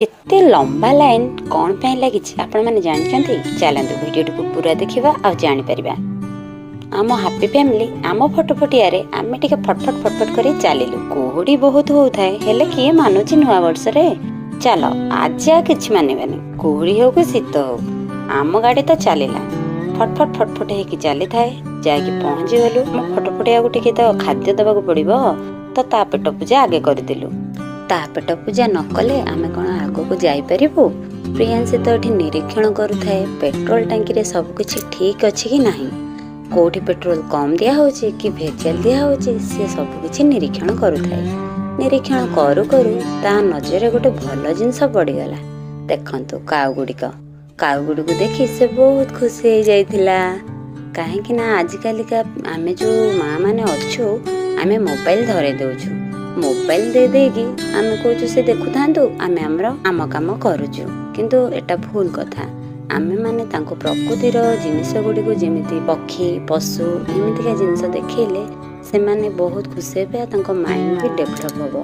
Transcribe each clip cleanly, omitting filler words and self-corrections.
एते लंबा लाइन कौन पे लगी आपण मैंने जानते चलते वीडियो को पूरा देखा आ जापर आम हापी फैमिली आम फटफटिया आम टे फटफट फटफट कर चलू कुहुड़ी बहुत होता है हेले किए मानुची नुआ वर्ष रे चल आज आ कि मानवानी कुहुड़ी हो कि शीत हो आम गाड़ी तो चलला फटफट फटफट हो चली थाए जाकि पहुँची गलु मो फटफटिया को टे तो खाद्य देवाक पड़ो तो ता पेट पूजा आगे करदेलु ता पेट पूजा न कले आमे कौन आग को जापर। प्रियांशी तो ये निरीक्षण करुए पेट्रोल टांकी रे सब किछि ठीक अच्छे कि नहीं कोठी पेट्रोल कम दिया होची कि भेजाल दिया होची से सब किछि निरीक्षण करुए। निरीक्षण करू करू ता नजर गोटे भल जिनस पड़गला देखंतु काउ गुड़ी को देखी से बहुत खुशी हो जाइथिला कहीं ना आजिकालिका आमे जो माँ माने अच्छु आमे मोबाइल धरे दउछु मोबाइल दे देगी आमे कहूँ से देखु था आमे आम काम करुचु किंतु एटा भूल कथा आमे माने तांको प्रकृतिर जिनिस गुड़ी को जेमिति पक्षी पशु एमितिका जिनिस देखिले से माने बहुत खुशी हे तांको माइंड भी डेभलप होबो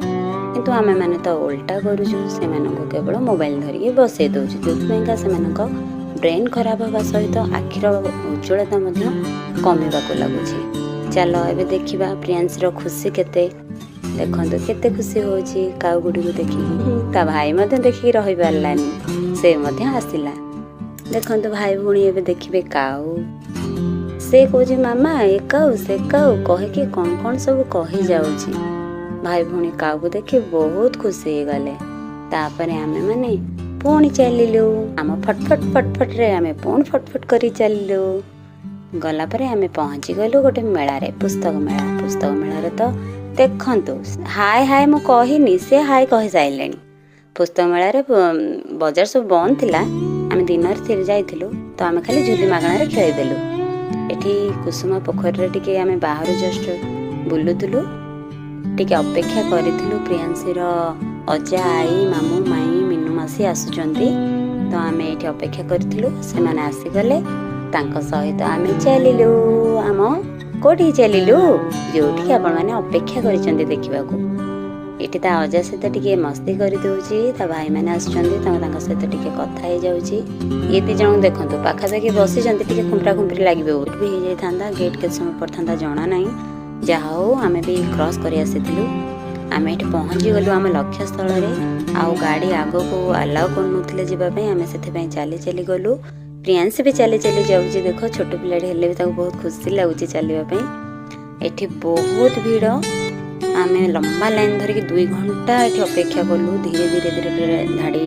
किंतु आमे माने तो उल्टा करूछु से मानको केवल मोबाइल धरिके बसई दउछु जोथमेका से मानको ब्रेन खराब होगा सहित आखिर उज्जवलता मध्य कमिबाको लागुछि। चलो एबे देखिबा प्रियांशी खुशी केते देखंतु केते खुशी होची काउ गुडी को देखि ता भाई मते देखि रहि पारलानी से मते हसिला देखंतु भाई भूणी एबे देखिबे काउ से कोजी मामा ए काउ से काउ कहे कि कोन कोन सब कहि जाउची भाई भूणी काउ को देखि बहुत खुशी हो गले तापरे आमे माने पुणी चलिलु आम फटफट फटफट रे आमे पुणी फटफट करी चलिलु गला परे आमे पहुंची गलु गोटे मेला रे पुस्तक मेला रे तो देखंतु हाय हाय मु कहिनी से हाय कहि साइलेनी पुस्तक मेला रे बाजार सब बंद थिला आमे दिन रे जाइथिलु तो आमे खाली झुली मागणा रे खेलै देलु एठी कुसुमा पोखर रे टिके आमे बाहर जस्ट बुलुथुलु टिके अपेक्षा करिथिलु प्रियांशी रो अजा आई मामू माई मिनु मासी आसुचंती तो आमे एठी अपेक्षा करिथिलु से माने आसी गले तांको सहित आमे चलिलु आम कोठी चलिलु जोठी आपण माने अपेक्षा करिसंती देखिबाकू एठी ता अजा सहित टिके मस्ती करि दउची ता भाई माने आसुचंती तांको सहित टिके कथा हे जाउची ये ती जण देखंतु पाखा देखि बसी जंती टिके खुंपरा खुंपरी लागिबे उठ भी हे जाय थांदा गेट के समय पड़थांदा जणा नाही जाहो आमे भी क्रॉस करि आसीथिलु आमे एठी पहुंची गलु आम लक्ष्य स्थल रे आउ गाड़ी आगो को अलाउ करनुथिले जिबा पई आमे सेथे पई चली चली गलु प्रियांशी भी चली चली जाउची देखो छोट पिला हेले भी ताको बहुत खुशी लागुची चलिबा पई एठी बहुत भीड़ आमे लंबा लाइन धरिक 2 घंटा एठी अपेक्षा कलु धीरे धीरे धीरे धाड़ी